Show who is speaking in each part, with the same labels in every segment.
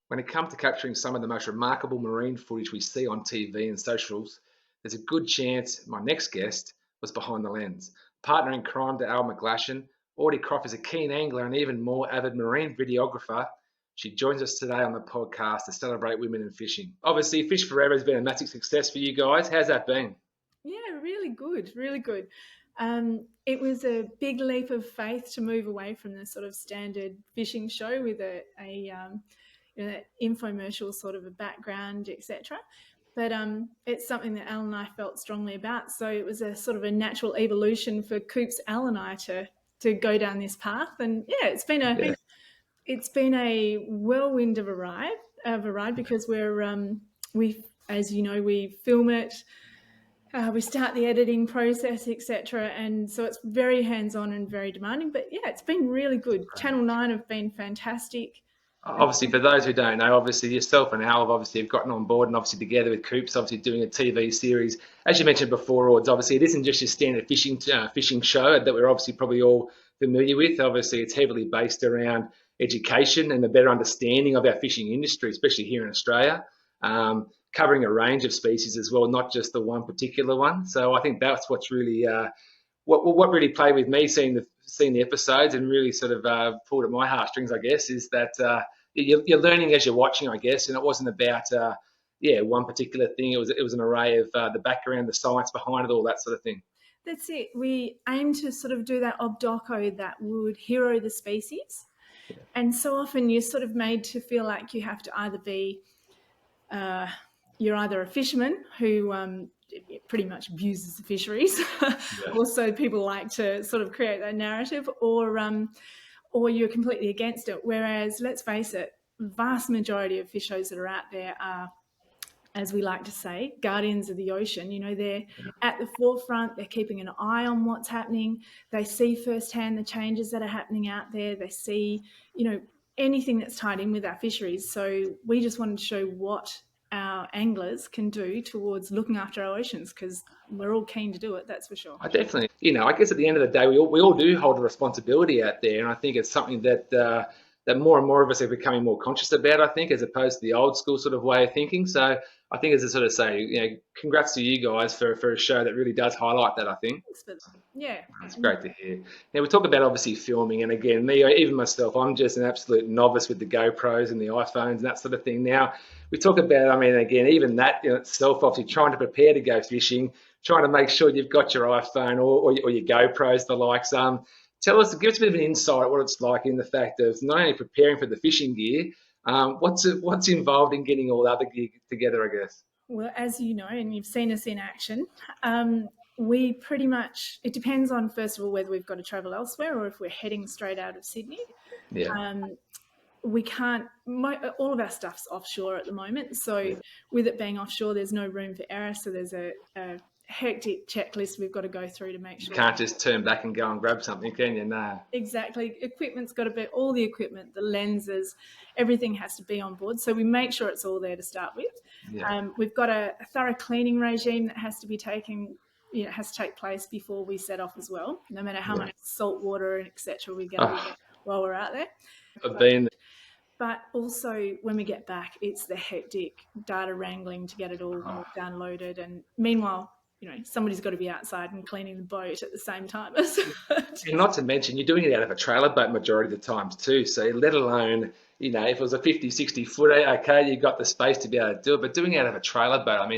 Speaker 1: When it comes to capturing some of the most remarkable marine footage we see on TV and socials, there's a good chance my next guest was behind the lens. Partner in crime to Al McGlashan, Audi Croft is a keen angler and even more avid marine videographer. She joins us today on the podcast to celebrate women in fishing. Obviously, Fish Forever has been a massive success for you guys. How's that been?
Speaker 2: Yeah, really good, really good. It was a big leap of faith to move away from the sort of standard fishing show with that infomercial sort of a background, etc. But it's something that Al and I felt strongly about. So it was a sort of a natural evolution for Coops, Al and I to go down this path. And yeah, it's been a whirlwind of a ride because as you know, we film it. We start the editing process, etc. And so it's very hands-on and very demanding. But yeah, it's been really good. Channel 9 have been fantastic.
Speaker 1: Obviously, for those who don't know, obviously yourself and Al have gotten on board and obviously together with Coops, obviously doing a TV series. As you mentioned before, Ords, obviously it isn't just your standard fishing show that we're obviously probably all familiar with. Obviously, it's heavily based around education and a better understanding of our fishing industry, especially here in Australia, covering a range of species as well, not just the one particular one. So I think that's what's really what really played with me seeing the episodes and really sort of pulled at my heartstrings, I guess, is that you're learning as you're watching, I guess, and it wasn't about one particular thing. It was an array of the background, the science behind it, all that sort of thing.
Speaker 2: That's it. We aim to sort of do that obdoco that would hero the species. Yeah. And so often you're sort of made to feel like you have to either be you're either a fisherman who pretty much abuses the fisheries. Yeah. Also, people like to sort of create that narrative, or you're completely against it. Whereas, let's face it, the vast majority of fish shows that are out there are, as we like to say, guardians of the ocean. You know, they're at the forefront. They're keeping an eye on what's happening. They see firsthand the changes that are happening out there. They see, anything that's tied in with our fisheries. So we just wanted to show what our anglers can do towards looking after our oceans, because we're all keen to do it, that's for sure.
Speaker 1: I definitely, I guess at the end of the day, we all do hold a responsibility out there, and I think it's something that that more and more of us are becoming more conscious about, I think, as opposed to the old school sort of way of thinking. So I think, as I sort of say, congrats to you guys for a show that really does highlight that, I think.
Speaker 2: Thanks for that. Yeah.
Speaker 1: It's great to hear. Now, we talk about obviously filming, and again, me, even myself, I'm just an absolute novice with the GoPros and the iPhones and that sort of thing. Now, we talk about, again, even that in itself, obviously trying to prepare to go fishing, trying to make sure you've got your iPhone or your GoPros, the likes. Give us a bit of an insight at what it's like in the fact of not only preparing for the fishing gear, what's involved in getting all the other gear together, I guess.
Speaker 2: Well, as you know, and you've seen us in action, we pretty much, it depends on, first of all, whether we've got to travel elsewhere or if we're heading straight out of Sydney. Yeah. We can't, all of our stuff's offshore at the moment. So with it being offshore, there's no room for error. So there's a hectic checklist we've got to go through to make sure.
Speaker 1: You can't just turn back and go and grab something, can you? No.
Speaker 2: Exactly. Equipment's got to be, all the equipment, the lenses, everything has to be on board. So we make sure it's all there to start with. Yeah. We've got a thorough cleaning regime that has to be has to take place before we set off as well, no matter how much salt water and etc. we get while we're out there. But also when we get back, it's the hectic data wrangling to get it all downloaded. And meanwhile, somebody's got to be outside and cleaning the boat at the same time.
Speaker 1: And not to mention, you're doing it out of a trailer boat majority of the times too. So let alone, if it was a 50, 60 footer, okay, you've got the space to be able to do it. But doing it out of a trailer boat,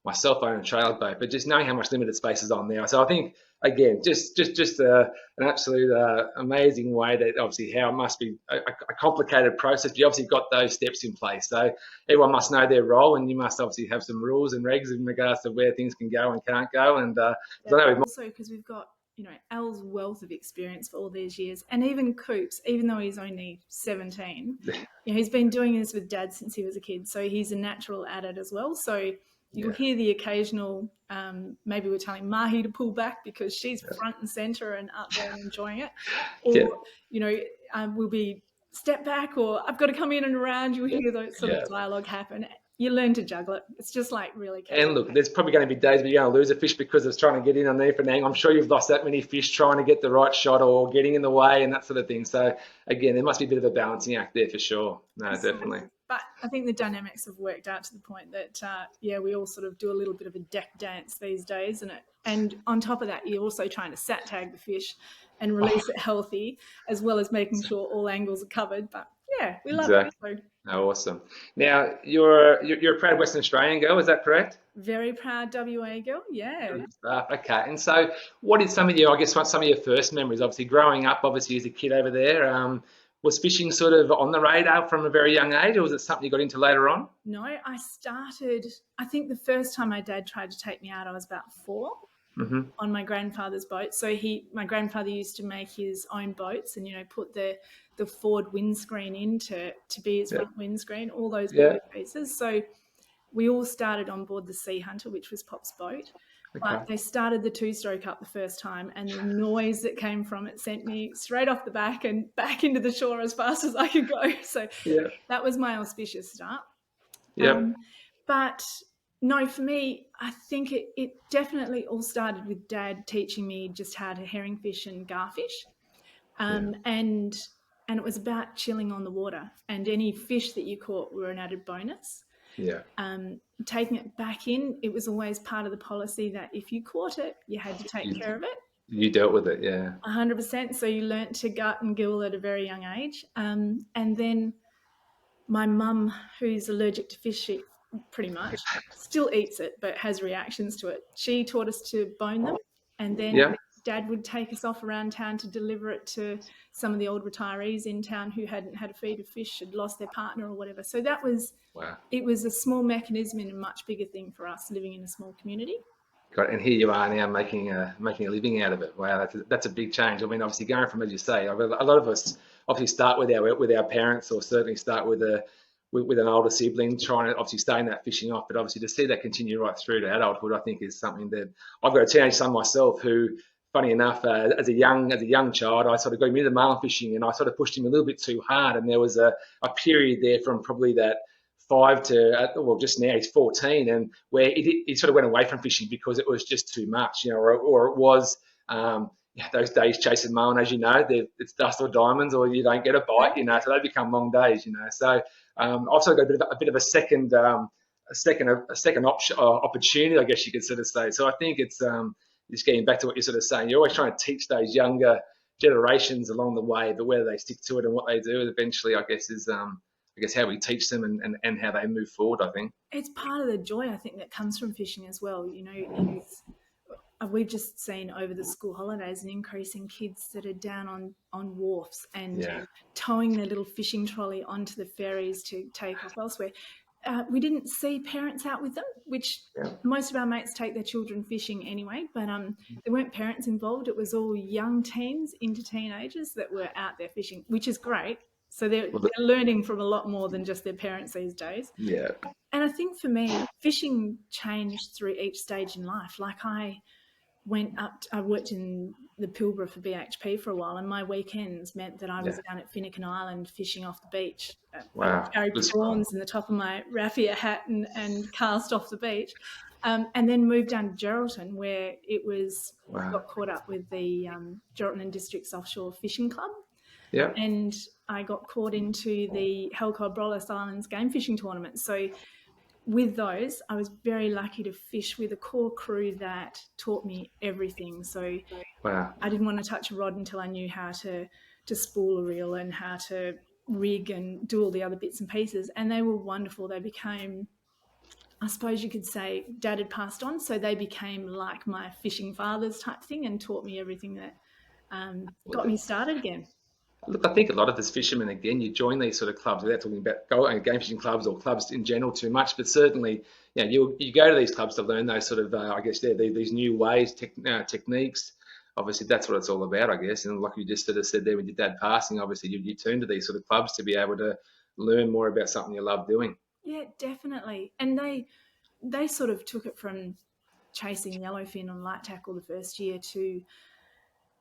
Speaker 1: myself own a trailer boat, but just knowing how much limited space is on there. So I think, again, just an absolute amazing way that obviously how it must be a complicated process. You obviously got those steps in place. So everyone must know their role, and you must obviously have some rules and regs in regards to where things can go and can't go. And
Speaker 2: also because we've got, Al's wealth of experience for all these years, and even Coops, even though he's only 17, he's been doing this with Dad since he was a kid. So he's a natural at it as well. So you'll hear the occasional, maybe we're telling Mahi to pull back because she's front and centre and up there and enjoying it. Or, we'll be step back, or I've got to come in and around. You'll hear those sort of dialogue happen. You learn to juggle it. It's just like really casual.
Speaker 1: And look, there's probably going to be days where you're going to lose a fish because it's trying to get in underneath an angle. I'm sure you've lost that many fish trying to get the right shot or getting in the way and that sort of thing. So, again, there must be a bit of a balancing act there for sure. No, definitely.
Speaker 2: But I think the dynamics have worked out to the point that, we all sort of do a little bit of a deck dance these days. And on top of that, you're also trying to sat tag the fish and release it healthy, as well as making sure all angles are covered. But yeah, we love it.
Speaker 1: Exactly.
Speaker 2: So
Speaker 1: Oh, awesome. Now, you're a proud Western Australian girl, is that correct?
Speaker 2: very proud WA girl. Yeah.
Speaker 1: Good stuff. Okay. And so, what is some of your, I guess, what some of your first memories? Obviously, growing up, obviously as a kid over there, was fishing sort of on the radar from a very young age, or was it something you got into later on?
Speaker 2: No, I think the first time my dad tried to take me out, I was about 4
Speaker 1: Mm-hmm.
Speaker 2: on my grandfather's boat. So my grandfather used to make his own boats and, put the forward windscreen in to be his
Speaker 1: Yeah.
Speaker 2: front windscreen, all those
Speaker 1: Yeah.
Speaker 2: pieces. So we all started on board the Sea Hunter, which was Pop's boat.
Speaker 1: Okay.
Speaker 2: But they started the two-stroke up the first time, and the noise that came from it sent me straight off the back and back into the shore as fast as I could go. So
Speaker 1: Yeah.
Speaker 2: that was my auspicious start.
Speaker 1: Yep.
Speaker 2: But no, for me, I think it definitely all started with Dad teaching me just how to herring fish and garfish. And it was about chilling on the water, and any fish that you caught were an added bonus.
Speaker 1: Yeah.
Speaker 2: Taking it back in, it was always part of the policy that if you caught it, you had to take care of it.
Speaker 1: You dealt with it, yeah.
Speaker 2: 100%. So you learnt to gut and gill at a very young age. And then my mum, who's allergic to fish, she pretty much still eats it, but has reactions to it. She taught us to bone them, and then
Speaker 1: Yeah.
Speaker 2: Dad would take us off around town to deliver it to some of the old retirees in town who hadn't had a feed of fish, had lost their partner or whatever. So that was,
Speaker 1: Wow.
Speaker 2: it was a small mechanism in a much bigger thing for us living in a small community.
Speaker 1: God, and here you are now making a living out of it. Wow, that's a big change. I mean, obviously going from, as you say, a lot of us obviously start with our parents, or certainly start with an older sibling, trying to obviously stay in that fishing off. But obviously to see that continue right through to adulthood, I think is something that I've got a teenage son myself who, funny enough, as a young child, I sort of got him into marlin fishing, and I sort of pushed him a little bit too hard. And there was a period there from probably that 5 to just now he's 14, and where he sort of went away from fishing because it was just too much, or it was those days chasing marlin, as you know, it's dust or diamonds, or you don't get a bite, so they become long days, So I've sort of got a bit of a second opportunity, I guess you could sort of say. So I think it's just getting back to what you're sort of saying. You're always trying to teach those younger generations along the way, but whether they stick to it and what they do eventually, I guess, is how we teach them and how they move forward, I think.
Speaker 2: It's part of the joy, I think, that comes from fishing as well. We've just seen over the school holidays an increase in kids that are down on wharfs and towing their little fishing trolley onto the ferries to take off elsewhere. We didn't see parents out with them, which most of our mates take their children fishing anyway, but there weren't parents involved. It was all young teens into teenagers that were out there fishing, which is great. So they're learning from a lot more than just their parents these days.
Speaker 1: Yeah.
Speaker 2: And I think for me, fishing changed through each stage in life. Like I worked in the Pilbara for BHP for a while, and my weekends meant that I was down at Finucane Island fishing off the beach.
Speaker 1: Wow.
Speaker 2: I carried prawns in the top of my raffia hat and cast off the beach. And then moved down to Geraldton, where got caught up with the Geraldton and Districts Offshore Fishing Club.
Speaker 1: Yeah.
Speaker 2: And I got caught into the Helcod Brollis Islands game fishing tournament. So with those, I was very lucky to fish with a core crew that taught me everything. So I didn't want to touch a rod until I knew how to spool a reel and how to rig and do all the other bits and pieces. And they were wonderful. They became, I suppose you could say, Dad had passed on, so they became like my fishing fathers type thing and taught me everything that got me started again.
Speaker 1: Look, I think a lot of us fishermen, again, you join these sort of clubs without talking about game fishing clubs or clubs in general too much, but certainly, you go to these clubs to learn those sort of, these new ways, techniques. Obviously, that's what it's all about, I guess. And like you just sort of said there with your dad passing, obviously, you turn to these sort of clubs to be able to learn more about something you love doing.
Speaker 2: Yeah, definitely. And they sort of took it from chasing yellowfin on light tackle the first year to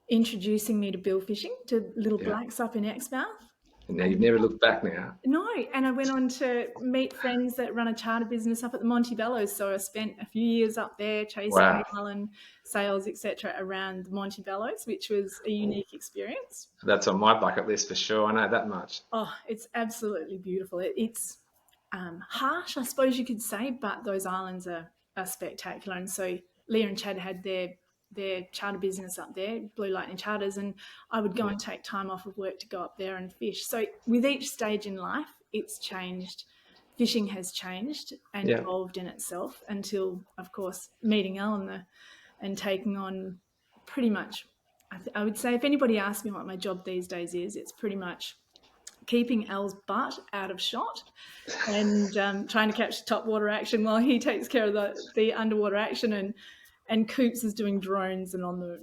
Speaker 2: introducing me to bill fishing, to little blacks up in Exmouth.
Speaker 1: And now you've never looked back now.
Speaker 2: No, and I went on to meet friends that run a charter business up at the Montebellos. So I spent a few years up there chasing marlin sales, etc., around the Montebellos, which was a unique experience.
Speaker 1: That's on my bucket list for sure. I know that much.
Speaker 2: Oh, it's absolutely beautiful. It's harsh, I suppose you could say, but those islands are spectacular. And so Leah and Chad had their charter business up there, Blue Lightning Charters, and I would go and take time off of work to go up there and fish. So with each stage in life, it's changed. Fishing has changed and evolved in itself until, of course, meeting Ellen and taking on pretty much, I would say, if anybody asks me what my job these days is, it's pretty much keeping Al's butt out of shot and trying to catch top water action while he takes care of the underwater action, and Coops is doing drones and on the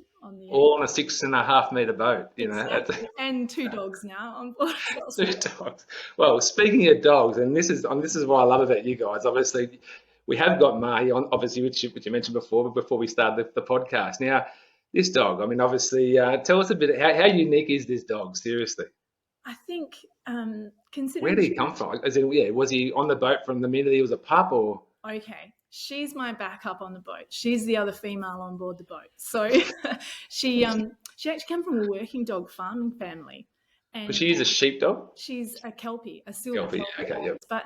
Speaker 1: all on a 6.5 metre boat, you know.
Speaker 2: exactly. And 2 dogs now on board.
Speaker 1: 2 dogs. Well, speaking of dogs, and this is what I love about you guys. Obviously, we have got Mahi on, obviously, which you mentioned before we started the podcast. Now, this dog, I mean, obviously, tell us a bit, how unique is this dog, seriously?
Speaker 2: I think, considering...
Speaker 1: Where did he come from? As in, yeah, was he on the boat from the minute he was a pup, or...?
Speaker 2: Okay, she's my backup on the boat. She's the other female on board the boat. So she actually came from a working dog farming family.
Speaker 1: But she is a sheepdog?
Speaker 2: She's a Kelpie, a silver Kelpie.
Speaker 1: Okay, yep.
Speaker 2: But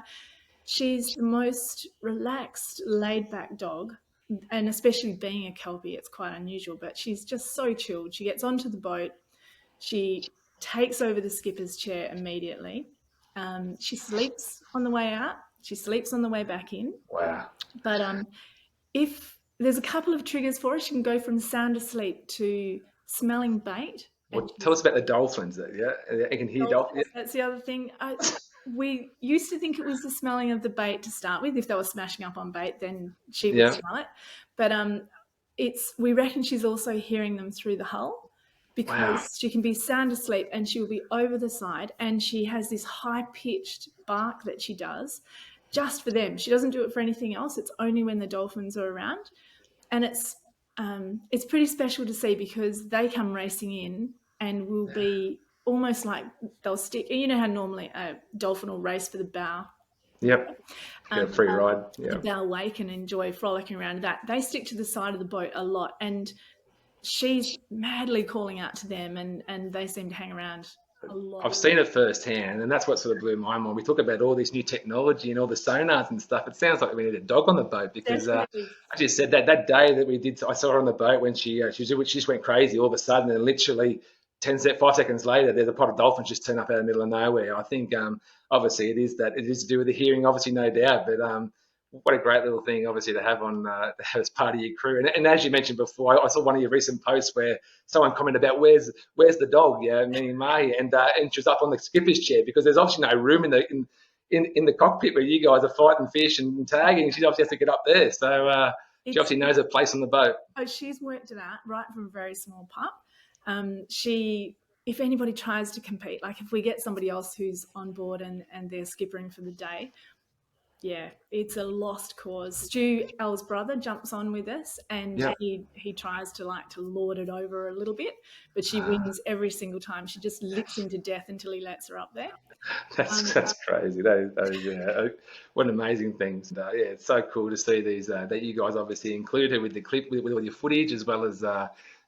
Speaker 2: she's the most relaxed, laid-back dog, and especially being a Kelpie, it's quite unusual, but she's just so chilled. She gets onto the boat, she takes over the skipper's chair immediately. She sleeps on the way out, she sleeps on the way back in.
Speaker 1: Wow.
Speaker 2: But if there's a couple of triggers for her, she can go from sound asleep to smelling bait.
Speaker 1: Well, tell us about the dolphins. Yeah, you can hear dolphins.
Speaker 2: That's the other thing. We used to think it was the smelling of the bait to start with. If they were smashing up on bait, then she would smell it. But we reckon she's also hearing them through the hull, because she can be sound asleep and she will be over the side, and she has this high-pitched bark that she does just for them. She doesn't do it for anything else. It's only when the dolphins are around. And it's pretty special to see, because they come racing in and will be almost like they'll stick. You know how normally a dolphin will race for the bow?
Speaker 1: Yep. Get a free ride.
Speaker 2: The bow wake and enjoy frolicking around that. They stick to the side of the boat a lot, and she's madly calling out to them, and they seem to hang around a lot.
Speaker 1: I've seen it firsthand, and that's what sort of blew my mind. We talk about all this new technology and all the sonars and stuff. It sounds like we need a dog on the boat, because I just said that day that we did, I saw her on the boat when she just went crazy all of a sudden, and literally 5 seconds later, there's a pot of dolphins just turn up out of the middle of nowhere. I think obviously it is to do with the hearing, obviously, no doubt, but what a great little thing, obviously, to have on as part of your crew. And as you mentioned before, I saw one of your recent posts where someone commented about where's the dog, meaning Mahi, and she was up on the skipper's chair, because there's obviously no room in the cockpit where you guys are fighting fish and tagging. She obviously has to get up there, so she obviously knows her place on the boat.
Speaker 2: Oh, she's worked it out right from a very small pup. If anybody tries to compete, like if we get somebody else who's on board and they're skippering for the day, it's a lost cause. Stu, Elle's brother, jumps on with us, and he tries to lord it over a little bit, but she wins every single time. She just licks him to death until he lets her up there.
Speaker 1: That's crazy. What an amazing thing. It's so cool to see these that you guys obviously include her with the clip, with all your footage, as well as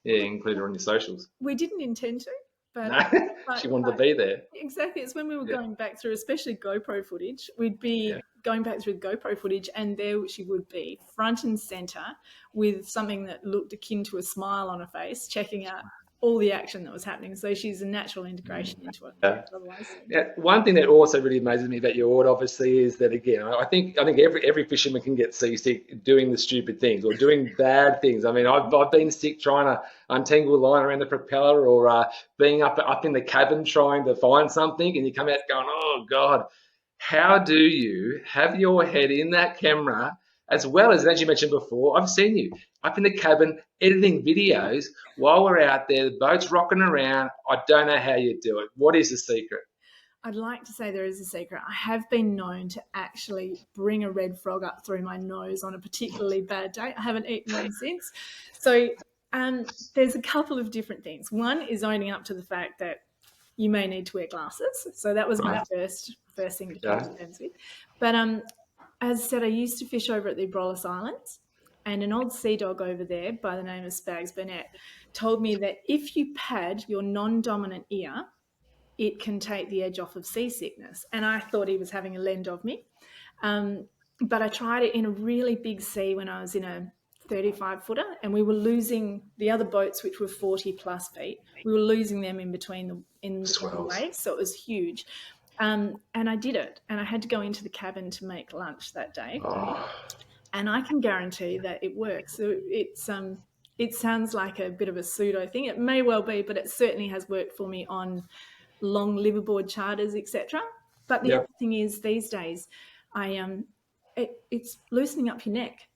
Speaker 1: include her on your socials.
Speaker 2: We didn't intend to. But,
Speaker 1: she wanted to be there.
Speaker 2: Exactly. It's when we were going back through, especially GoPro footage, we'd be going back through GoPro footage, and there she would be front and centre with something that looked akin to a smile on her face, checking out all the action that was happening. So she's a natural integration into it.
Speaker 1: One thing that also really amazes me about your order, obviously, is that, again, I think every fisherman can get seasick doing the stupid things or doing bad things. I mean, I've been sick trying to untangle the line around the propeller, or being up in the cabin trying to find something, and you come out going, oh God. How do you have your head in that camera, as well as you mentioned before, I've seen you up in the cabin editing videos while we're out there, the boat's rocking around. I don't know how you do it. What is the secret?
Speaker 2: I'd like to say there is a secret. I have been known to actually bring a red frog up through my nose on a particularly bad day. I haven't eaten one since. So there's a couple of different things. One is owning up to the fact that you may need to wear glasses. So that was my first thing to come to terms with. But as I said, I used to fish over at the Abrolhos Islands, and an old sea dog over there by the name of Spags Burnett told me that if you pad your non-dominant ear, it can take the edge off of seasickness. And I thought he was having a lend of me. But I tried it in a really big sea when I was in a 35-footer, and we were losing the other boats, which were 40 plus feet. We were losing them in between the
Speaker 1: Swells.
Speaker 2: waves, so it was huge. And I did it, and I had to go into the cabin to make lunch that day.
Speaker 1: Oh,
Speaker 2: And I can guarantee that it works. So it sounds like a bit of a pseudo thing. It may well be, but it certainly has worked for me on long liveaboard charters, etc. But the other
Speaker 1: yep.
Speaker 2: thing is, these days, it's loosening up your neck.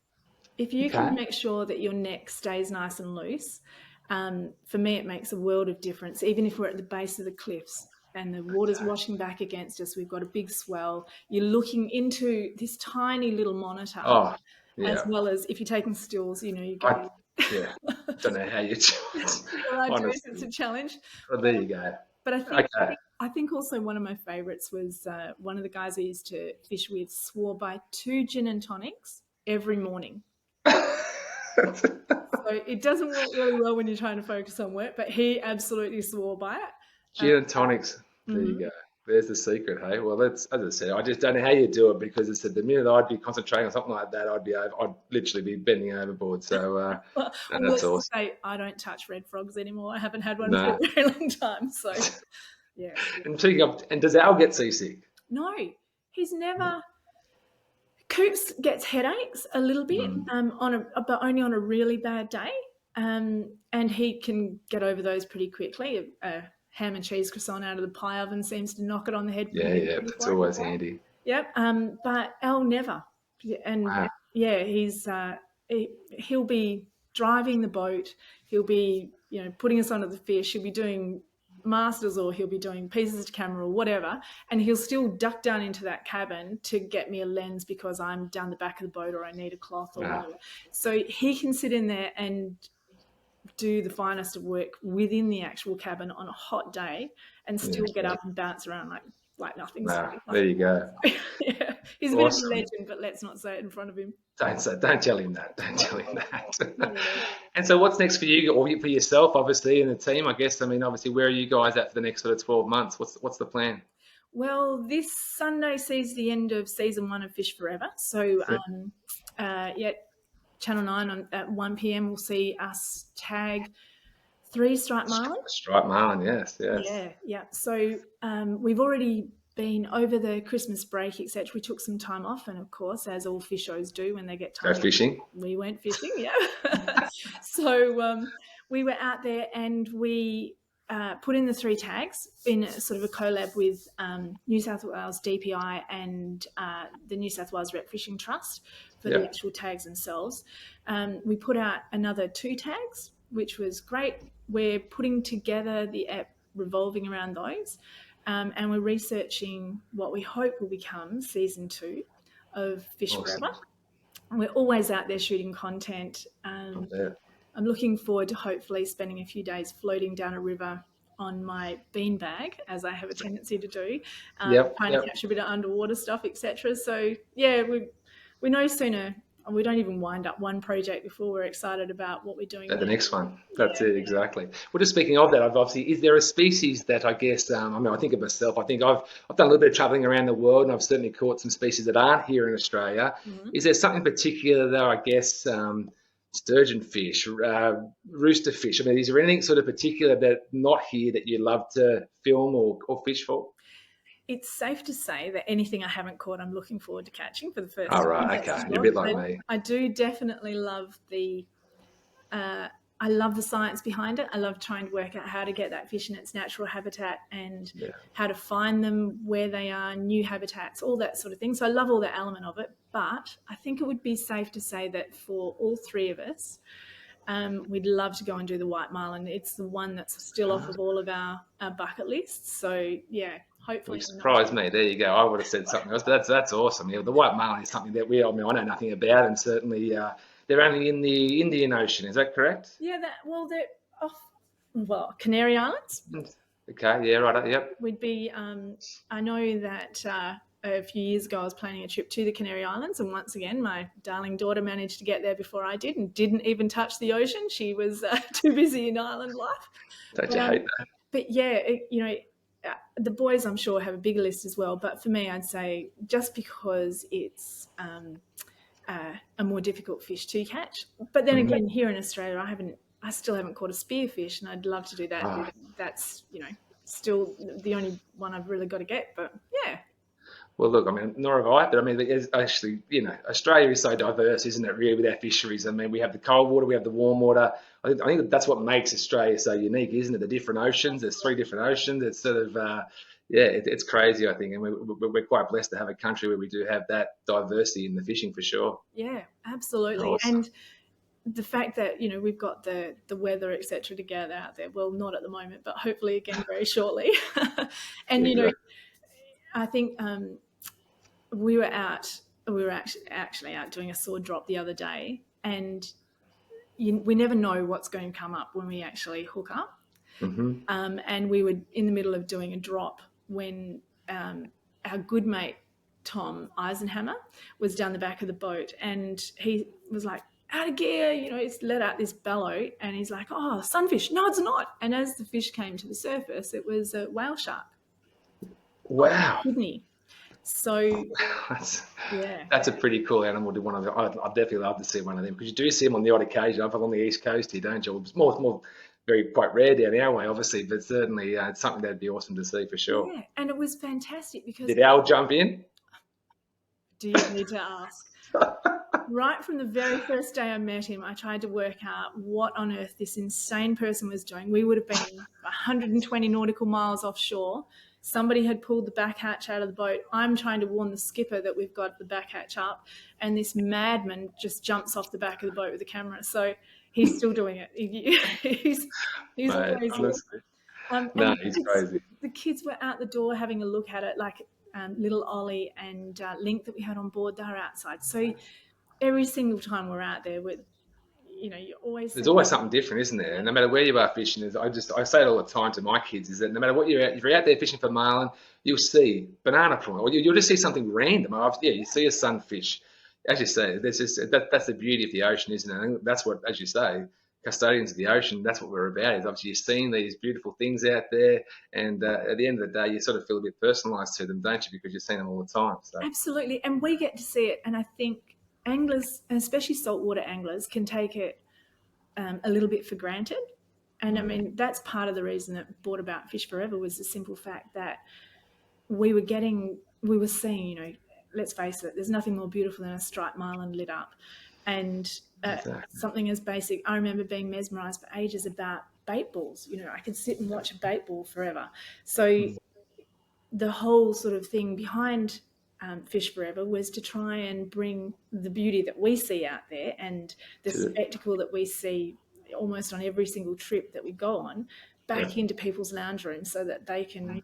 Speaker 2: If you
Speaker 1: Okay.
Speaker 2: can make sure that your neck stays nice and loose, for me, it makes a world of difference. Even if we're at the base of the cliffs and the water's washing back against us, we've got a big swell. You're looking into this tiny little monitor,
Speaker 1: Oh,
Speaker 2: as
Speaker 1: yeah.
Speaker 2: well as if you're taking stills, you go.
Speaker 1: Yeah. Don't know how you do it.
Speaker 2: Well, I do. It's
Speaker 1: Honestly.
Speaker 2: a challenge.
Speaker 1: Well, there you go.
Speaker 2: But
Speaker 1: Okay.
Speaker 2: I think also one of my favourites was one of the guys I used to fish with swore by 2 gin and tonics every morning. So it doesn't work really well when you're trying to focus on work, but he absolutely swore by it.
Speaker 1: Gin and tonics. There you go. There's the secret, hey. Well, that's as I said. I just don't know how you do it because it's the minute I'd be concentrating on something like that, I'd literally be bending overboard. So,
Speaker 2: Well,
Speaker 1: and
Speaker 2: let's
Speaker 1: that's
Speaker 2: just
Speaker 1: awesome.
Speaker 2: say I don't touch red frogs anymore. I haven't had one for
Speaker 1: No.
Speaker 2: a very long time. So, yeah.
Speaker 1: And speaking of, and does Al get seasick?
Speaker 2: No, he's never. Coops gets headaches a little bit, but only on a really bad day, and he can get over those pretty quickly. A ham and cheese croissant out of the pie oven seems to knock it on the head
Speaker 1: Yeah,
Speaker 2: pretty
Speaker 1: yeah.
Speaker 2: quickly
Speaker 1: That's
Speaker 2: for him.
Speaker 1: always handy.
Speaker 2: Yep. But Elle never, and
Speaker 1: Wow.
Speaker 2: yeah, he'll be driving the boat. He'll be putting us onto the fish. He'll be doing masters, or he'll be doing pieces to camera or whatever, and he'll still duck down into that cabin to get me a lens because I'm down the back of the boat or I need a cloth or
Speaker 1: Wow.
Speaker 2: whatever. So he can sit in there and do the finest of work within the actual cabin on a hot day and still get up and bounce around like nothing's.
Speaker 1: Wow. There you go.
Speaker 2: Yeah, he's a bit of a
Speaker 1: Awesome.
Speaker 2: legend, but let's not say it in front of him.
Speaker 1: Don't tell him that. Don't tell him that. And so, what's next for you or for yourself, obviously, and the team? I guess. I mean, obviously, where are you guys at for the next sort of 12 months? What's the plan?
Speaker 2: Well, this Sunday sees the end of season 1 of Fish Forever. So, Channel 9 at 1 p.m. will see us tag 3 striped marlin.
Speaker 1: Striped marlin, yes.
Speaker 2: Yeah. So we've already been over the Christmas break, etc. We took some time off, and of course, as all fishers do when they get time
Speaker 1: Go fishing.
Speaker 2: we went fishing. Yeah. So we were out there and we put in the 3 tags in sort of a collab with New South Wales DPI and the New South Wales Rep Fishing Trust for the actual tags themselves. We put out another 2 tags, which was great. We're putting together the app revolving around those, and we're researching what we hope will become season 2 of Fish Forever. We're always out there shooting content. I'm looking forward to hopefully spending a few days floating down a river on my beanbag, as I have a tendency to do, trying to catch a bit of underwater stuff, etc. So, yeah, we no sooner, we don't even wind up one project before we're excited about what we're doing.
Speaker 1: At the next one. That's it, exactly. Well, just speaking of that, obviously, is there a species that I guess, I mean, I think of myself, I think I've done a little bit of traveling around the world and I've certainly caught some species that aren't here in Australia. Is there something particular though, I guess, sturgeon fish, rooster fish? I mean, is there anything sort of particular that not here that you love to film or fish for?
Speaker 2: It's safe to say that anything I haven't caught, I'm looking forward to catching for the first
Speaker 1: time.
Speaker 2: time.
Speaker 1: Right, okay. You're a bit like me.
Speaker 2: I do definitely love I love the science behind it. I love trying to work out how to get that fish in its natural habitat and how to find them where they are, new habitats, all that sort of thing. So I love all that element of it. But I think it would be safe to say that for all 3 of us, we'd love to go and do the white marlin. It's the one that's still off of all of our bucket lists. So, yeah, hopefully.
Speaker 1: You surprised me. There you go. I would have said something else, but that's awesome. Yeah, the white marlin is something that I know nothing about, and certainly they're only in the Indian Ocean. Is that correct?
Speaker 2: Yeah, they're off, Canary Islands.
Speaker 1: Okay, yeah, right, yep.
Speaker 2: We'd be, I know that a few years ago I was planning a trip to the Canary Islands, and once again my darling daughter managed to get there before I did and didn't even touch the ocean. She was too busy in island life.
Speaker 1: Don't you hate that?
Speaker 2: But yeah, the boys, I'm sure, have a bigger list as well. But for me, I'd say just because it's a more difficult fish to catch. But then again, here in Australia, I still haven't caught a spearfish, and I'd love to do that. That's, still the only one I've really got to get. But yeah.
Speaker 1: Well, look, I mean, nor have I, but I mean, it's actually, Australia is so diverse, isn't it, really, with our fisheries? I mean, we have the cold water, we have the warm water. I think that's what makes Australia so unique, isn't it? The different oceans. There's 3 different oceans. It's sort of, it's crazy, I think. And we're quite blessed to have a country where we do have that diversity in the fishing, for sure.
Speaker 2: Yeah, absolutely.
Speaker 1: Awesome.
Speaker 2: And the fact that, we've got the weather, etc., to get out there. Well, not at the moment, but hopefully again very shortly. And, I think we were actually out doing a sword drop the other day, and we never know what's going to come up when we actually hook up. And we were in the middle of doing a drop when our good mate Tom Eisenhammer was down the back of the boat, and he was like, out of gear, it's let out this bellow, and he's like, oh, sunfish. No, it's not. And as the fish came to the surface, it was a whale shark.
Speaker 1: Wow.
Speaker 2: Kidney. So
Speaker 1: that's a pretty cool animal to want to. I'd definitely love to see one of them, because you do see them on the odd occasion up along the east coast here, don't you? It's more quite rare down our way, obviously, but certainly it's something that'd be awesome to see for sure.
Speaker 2: Yeah, and it was fantastic because.
Speaker 1: Did Al jump in?
Speaker 2: Do you need to ask? Right from the very first day I met him, I tried to work out what on earth this insane person was doing. We would have been 120 nautical miles offshore. Somebody had pulled the back hatch out of the boat. I'm trying to warn the skipper that we've got the back hatch up, and this madman just jumps off the back of the boat with a camera. So he's still doing it. He's
Speaker 1: Mate,
Speaker 2: crazy.
Speaker 1: No, he's crazy.
Speaker 2: The kids were out the door having a look at it, like little Ollie and Link that we had on board. They were outside. So every single time we're out there, there's
Speaker 1: always something different, isn't there? And no matter where you are fishing, I say it all the time to my kids, is that no matter what if you're out there fishing for marlin, you'll see banana prawn, or you'll just see something random. You see a sunfish. As you say, that's the beauty of the ocean, isn't it? And that's what, as you say, custodians of the ocean, that's what we're about. Is obviously you're seeing these beautiful things out there, and at the end of the day, you sort of feel a bit personalised to them, don't you? Because you're seeing them all the time. So.
Speaker 2: Absolutely, and we get to see it, and I think anglers, and especially saltwater anglers, can take it a little bit for granted. And I mean, that's part of the reason that brought about Fish Forever was the simple fact that we were seeing, let's face it, there's nothing more beautiful than a striped marlin lit up. And something as basic, I remember being mesmerised for ages about bait balls. I could sit and watch a bait ball forever. So the whole sort of thing behind Fish Forever was to try and bring the beauty that we see out there and the spectacle that we see almost on every single trip that we go on back into people's lounge rooms, so that they can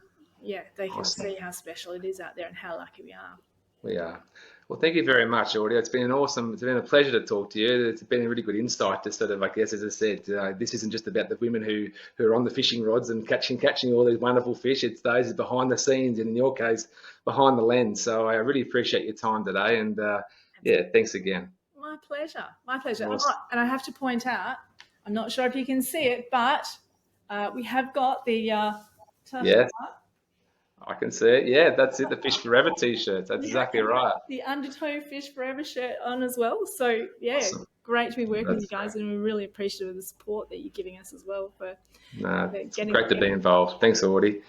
Speaker 2: see how special it is out there and how lucky we are.
Speaker 1: We are. Well, thank you very much, Audi. It's been a pleasure to talk to you. It's been a really good insight to sort of, I guess, as I said, this isn't just about the women who are on the fishing rods and catching all these wonderful fish. It's those behind the scenes, and in your case, behind the lens. So I really appreciate your time today, and thanks again.
Speaker 2: My pleasure.
Speaker 1: Awesome.
Speaker 2: And I have to point out, I'm not sure if you can see it, but we have got the
Speaker 1: yes. I can see it. Yeah, that's it. The Fish Forever t-shirts. That's exactly right.
Speaker 2: The Undertow Fish Forever shirt on as well. So, awesome. Great to be working with you guys, great. And we're really appreciative of the support that you're giving us as well.
Speaker 1: It's great to be involved. Thanks, Audi.